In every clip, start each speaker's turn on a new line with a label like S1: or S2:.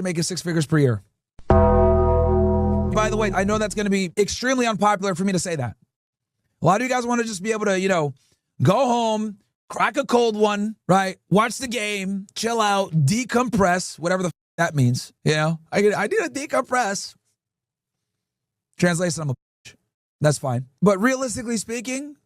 S1: making six figures per year. By the way, I know that's going to be extremely unpopular for me to say that. A lot of you guys want to just be able to, go home, crack a cold one, right? Watch the game, chill out, decompress, whatever the that means. I need to decompress. Translation, I'm a bitch. That's fine. But realistically speaking,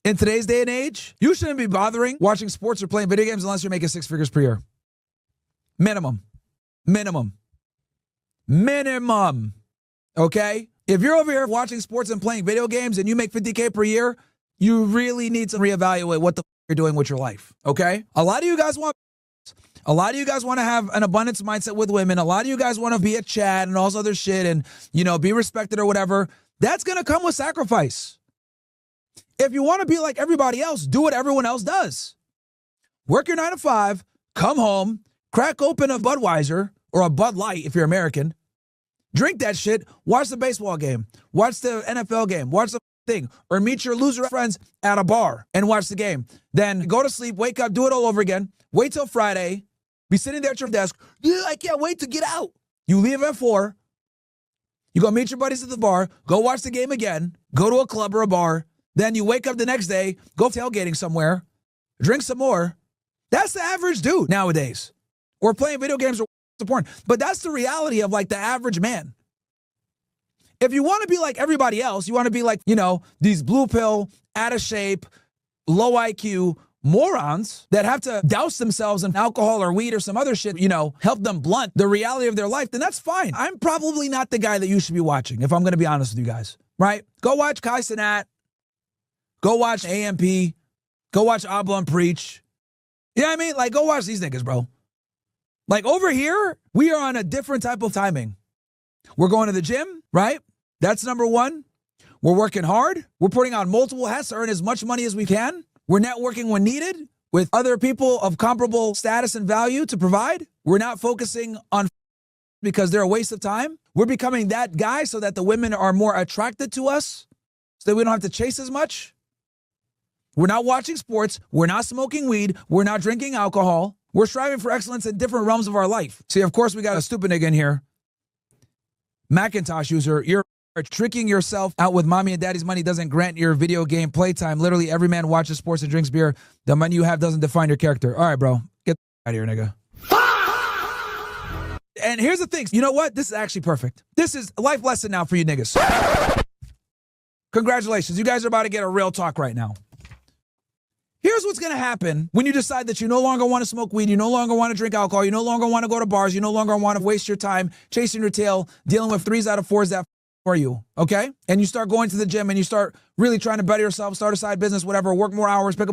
S1: in today's day and age, you shouldn't be bothering watching sports or playing video games unless you're making six figures per year. Minimum. Okay? If you're over here watching sports and playing video games and you make $50K per year, you really need to reevaluate what the you're doing with your life. Okay? A lot of you guys want to have an abundance mindset with women. A lot of you guys want to be a Chad and all this other shit and, be respected or whatever. That's going to come with sacrifice. If you want to be like everybody else, do what everyone else does. Work your 9 to 5, come home, crack open a Budweiser or a Bud Light if you're American. Drink that shit, watch the baseball game, watch the NFL game, watch the thing, or meet your loser friends at a bar and watch the game. Then go to sleep, wake up, do it all over again. Wait till Friday, be sitting there at your desk. I can't wait to get out. You leave at 4. You go meet your buddies at the bar, go watch the game again, go to a club or a bar. Then you wake up the next day, go tailgating somewhere, drink some more. That's the average dude nowadays. Or playing video games or porn. But that's the reality of the average man. If you want to be like everybody else, you want to be like, these blue pill, out of shape, low IQ morons that have to douse themselves in alcohol or weed or some other shit, help them blunt the reality of their life, then that's fine. I'm probably not the guy that you should be watching, if I'm going to be honest with you guys, right? Go watch Kai Cenat. Go watch AMP. Go watch Oblong Preach. You know what I mean? Go watch these niggas, bro. Over here, we are on a different type of timing. We're going to the gym, right? That's number one. We're working hard. We're putting on multiple hats to earn as much money as we can. We're networking when needed with other people of comparable status and value to provide. We're not focusing on because they're a waste of time. We're becoming that guy so that the women are more attracted to us so that we don't have to chase as much. We're not watching sports. We're not smoking weed. We're not drinking alcohol. We're striving for excellence in different realms of our life. See, of course, we got a stupid nigga in here. Macintosh user, you're tricking yourself out with mommy and daddy's money doesn't grant your video game playtime. Literally, every man watches sports and drinks beer. The money you have doesn't define your character. All right, bro. Get out of here, nigga. And here's the thing. You know what? This is actually perfect. This is a life lesson now for you niggas. Congratulations. You guys are about to get a real talk right now. Here's what's going to happen when you decide that you no longer want to smoke weed, you no longer want to drink alcohol, you no longer want to go to bars, you no longer want to waste your time chasing your tail, dealing with 3s out of 4s that for you, okay? And you start going to the gym and you start really trying to better yourself, start a side business, whatever, work more hours, pick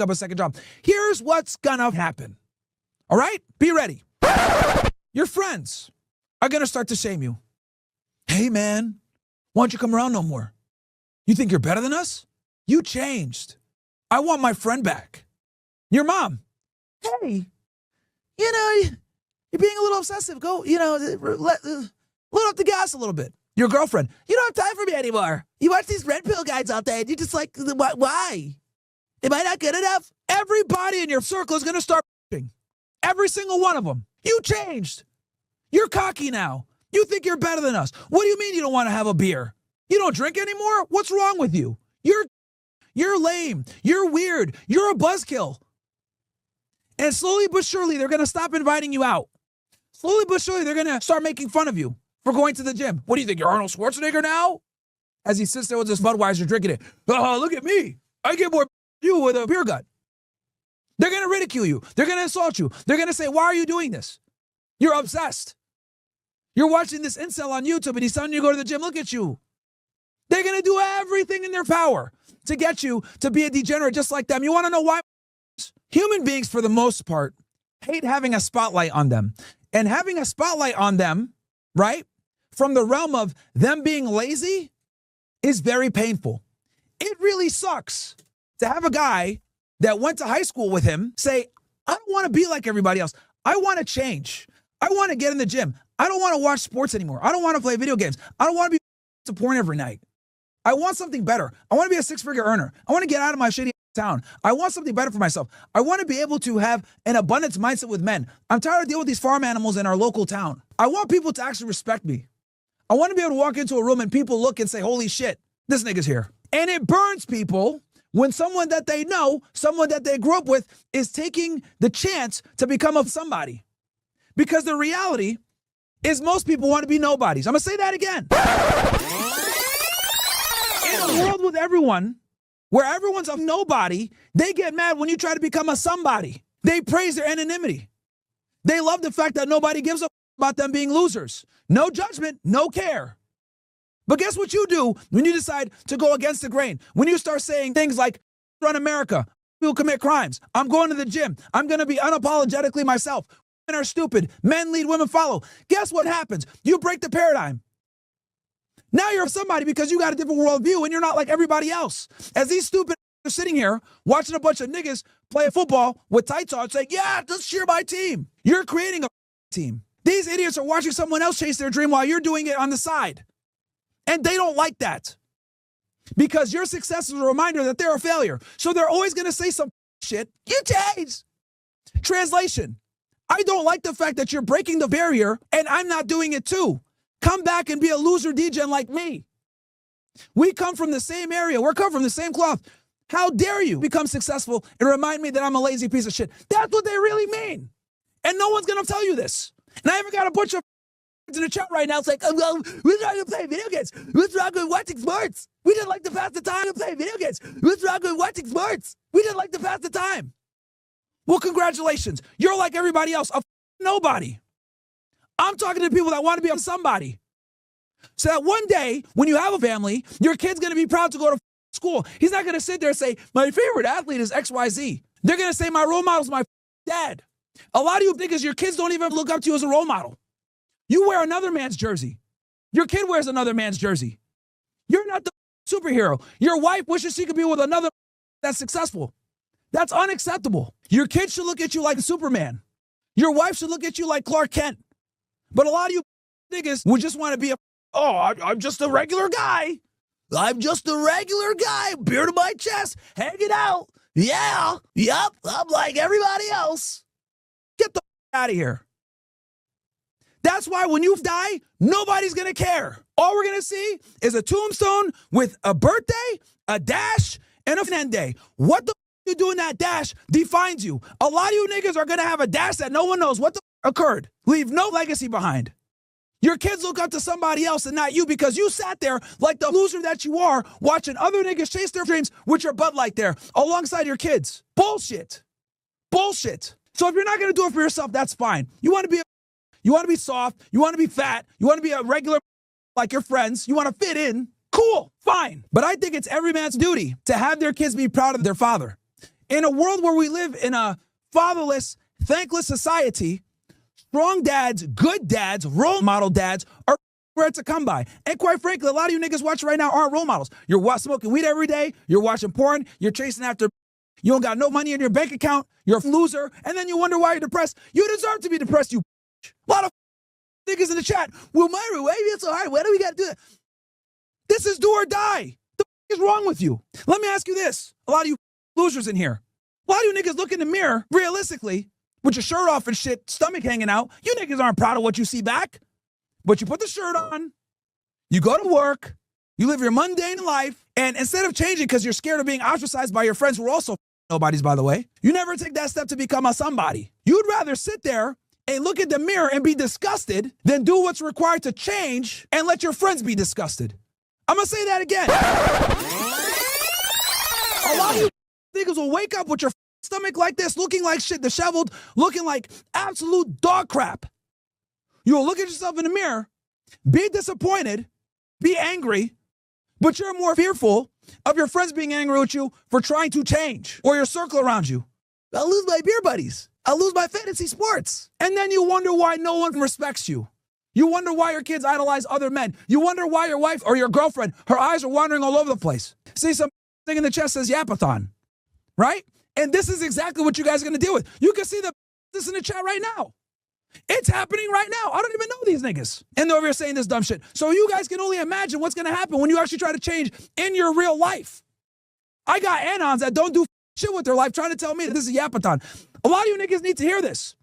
S1: up a second job. Here's what's going to happen, all right? Be ready. Your friends are going to start to shame you. Hey, man, why don't you come around no more? You think you're better than us? You changed. I want my friend back. Your mom. Hey, you're being a little obsessive. Go, load up the gas a little bit. Your girlfriend. You don't have time for me anymore. You watch these red pill guys all day and you just why? Am I not good enough? Everybody in your circle is going to start every single one of them. You changed. You're cocky now. You think you're better than us. What do you mean you don't want to have a beer? You don't drink anymore? What's wrong with you? You're lame. You're weird. You're a buzzkill. And slowly but surely, they're going to stop inviting you out. Slowly but surely, they're going to start making fun of you for going to the gym. What do you think, you're Arnold Schwarzenegger now? As he sits there with his Budweiser drinking it. Oh, look at me. I get more you with a beer gut. They're going to ridicule you. They're going to insult you. They're going to say, why are you doing this? You're obsessed. You're watching this incel on YouTube and he's telling you to go to the gym. Look at you. They're going to do everything in their power to get you to be a degenerate just like them. You want to know why? Human beings, for the most part, hate having a spotlight on them. And having a spotlight on them, right, from the realm of them being lazy is very painful. It really sucks to have a guy that went to high school with him say, I don't want to be like everybody else. I want to change. I want to get in the gym. I don't want to watch sports anymore. I don't want to play video games. I don't want to be to porn every night. I want something better. I want to be a six-figure earner. I want to get out of my shitty town. I want something better for myself. I want to be able to have an abundance mindset with men. I'm tired of dealing with these farm animals in our local town. I want people to actually respect me. I want to be able to walk into a room and people look and say, holy shit, this nigga's here. And it burns people when someone that they know, someone that they grew up with, is taking the chance to become a somebody. Because the reality is most people want to be nobodies. I'm going to say that again. In a world with everyone, where everyone's a nobody, they get mad when you try to become a somebody. They praise their anonymity. They love the fact that nobody gives a about them being losers. No judgment, no care. But guess what you do when you decide to go against the grain? When you start saying things like, run America, people commit crimes, I'm going to the gym, I'm going to be unapologetically myself, women are stupid, men lead, women follow. Guess what happens? You break the paradigm. Now you're somebody because you got a different worldview and you're not like everybody else. As these stupid are sitting here watching a bunch of niggas play football with tights on saying, yeah, let's cheer my team. You're creating a team. These idiots are watching someone else chase their dream while you're doing it on the side. And they don't like that. Because your success is a reminder that they're a failure. So they're always going to say some shit. You change. Translation. I don't like the fact that you're breaking the barrier and I'm not doing it too. Come back and be a loser DJ like me. We come from the same area. We're come from the same cloth. How dare you become successful and remind me that I'm a lazy piece of shit? That's what they really mean. And no one's going to tell you this. And I even got a bunch of in the chat right now. It's like, oh, well, we're not going to play video games. What's wrong with watching sports? We didn't like to pass the time to play video games. What's wrong with watching sports? We didn't like to pass the time. Well, congratulations. You're like everybody else, a nobody. I'm talking to people that want to be a somebody. So that one day, when you have a family, your kid's going to be proud to go to school. He's not going to sit there and say, my favorite athlete is XYZ. They're going to say, my role model is my dad. A lot of you niggas, your kids don't even look up to you as a role model. You wear another man's jersey. Your kid wears another man's jersey. You're not the superhero. Your wife wishes she could be with another that's successful. That's unacceptable. Your kid should look at you like Superman. Your wife should look at you like Clark Kent. But a lot of you niggas would just want to be I'm just a regular guy. I'm just a regular guy, beard to my chest, hanging out. Yeah, yep, I'm like everybody else. Get the out of here. That's why when you die, nobody's going to care. All we're going to see is a tombstone with a birthday, a dash, and an end day. What the you do in that dash defines you. A lot of you niggas are going to have a dash that no one knows what the occurred. Leave no legacy behind. Your kids look up to somebody else and not you because you sat there like the loser that you are watching other niggas chase their dreams with your Bud Light there alongside your kids. Bullshit. Bullshit. So if you're not going to do it for yourself, that's fine. You want to be soft, you want to be fat, you want to be a regular like your friends, you want to fit in, cool, fine. But I think it's every man's duty to have their kids be proud of their father. In a world where we live in a fatherless, thankless society, strong dads, good dads, role model dads are rare to come by. And quite frankly, a lot of you niggas watching right now aren't role models. You're smoking weed every day, you're watching porn, you're chasing after, you don't got no money in your bank account, you're a loser, and then you wonder why you're depressed. You deserve to be depressed, you a lot of niggas in the chat. Well, Myron, why are you so hard? Why do we got to do that? This is do or die. The is wrong with you? Let me ask you this. A lot of you losers in here. A lot of you niggas look in the mirror, realistically, with your shirt off and shit, stomach hanging out. You niggas aren't proud of what you see back. But you put the shirt on, you go to work, you live your mundane life, and instead of changing because you're scared of being ostracized by your friends who are also nobodies, by the way, you never take that step to become a somebody. You'd rather sit there and look at the mirror and be disgusted than do what's required to change and let your friends be disgusted. I'm going to say that again. A lot of you niggas will wake up with your stomach like this, looking like shit, disheveled, looking like absolute dog crap. You'll look at yourself in the mirror, be disappointed, be angry, but you're more fearful of your friends being angry with you for trying to change or your circle around you. I'll lose my beer buddies. I'll lose my fantasy sports. And then you wonder why no one respects you. You wonder why your kids idolize other men. You wonder why your wife or your girlfriend, her eyes are wandering all over the place. See, some thing in the chat says yapathon, right? And this is exactly what you guys are going to deal with. You can see this in the chat right now. It's happening right now. I don't even know these niggas. And they're over here saying this dumb shit. So you guys can only imagine what's going to happen when you actually try to change in your real life. I got anons that don't do shit with their life trying to tell me that this is yapathon. A lot of you niggas need to hear this.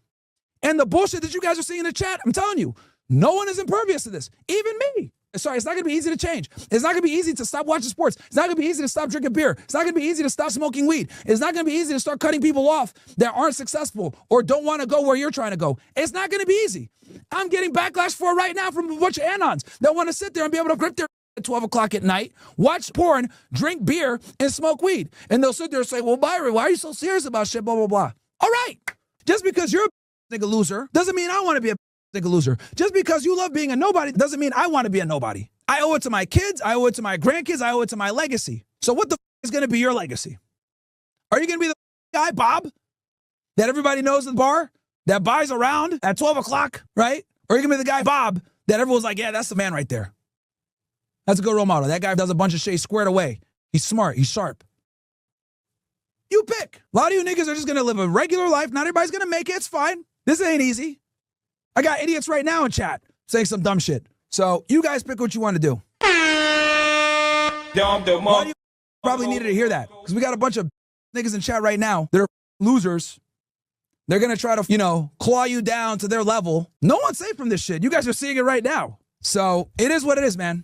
S1: And the bullshit that you guys are seeing in the chat, I'm telling you, No one is impervious to this, even me. Sorry, it's not going to be easy to change. It's not going to be easy to stop watching sports. It's not going to be easy to stop drinking beer. It's not going to be easy to stop smoking weed. It's not going to be easy to start cutting people off that aren't successful or don't want to go where you're trying to go. It's not going to be easy. I'm getting backlash for it right now from a bunch of anons that want to sit there and be able to grip their at 12 o'clock at night, watch porn, drink beer, and smoke weed. And they'll sit there and say, well, Myron, why are you so serious about shit, blah, blah, blah. All right. Just because you're a nigga loser doesn't mean I want to be a nigga loser. Just because you love being a nobody doesn't mean I want to be a nobody. I owe it to my kids. I owe it to my grandkids. I owe it to my legacy. So what the is going to be your legacy? Are you going to be the guy, Bob, that everybody knows at the bar, that buys around at 12 o'clock, right? Or are you going to be the guy, Bob, that everyone's like, yeah, that's the man right there. That's a good role model. That guy does a bunch of shit. He's squared away. He's smart. He's sharp. You pick. A lot of you niggas are just going to live a regular life. Not everybody's going to make it. It's fine. This ain't easy. I got idiots right now in chat saying some dumb shit. So you guys pick what you want to do. You probably needed to hear that because we got a bunch of niggas in chat right now that are losers. They're going to try to, claw you down to their level. No one's safe from this shit. You guys are seeing it right now. So it is what it is, man.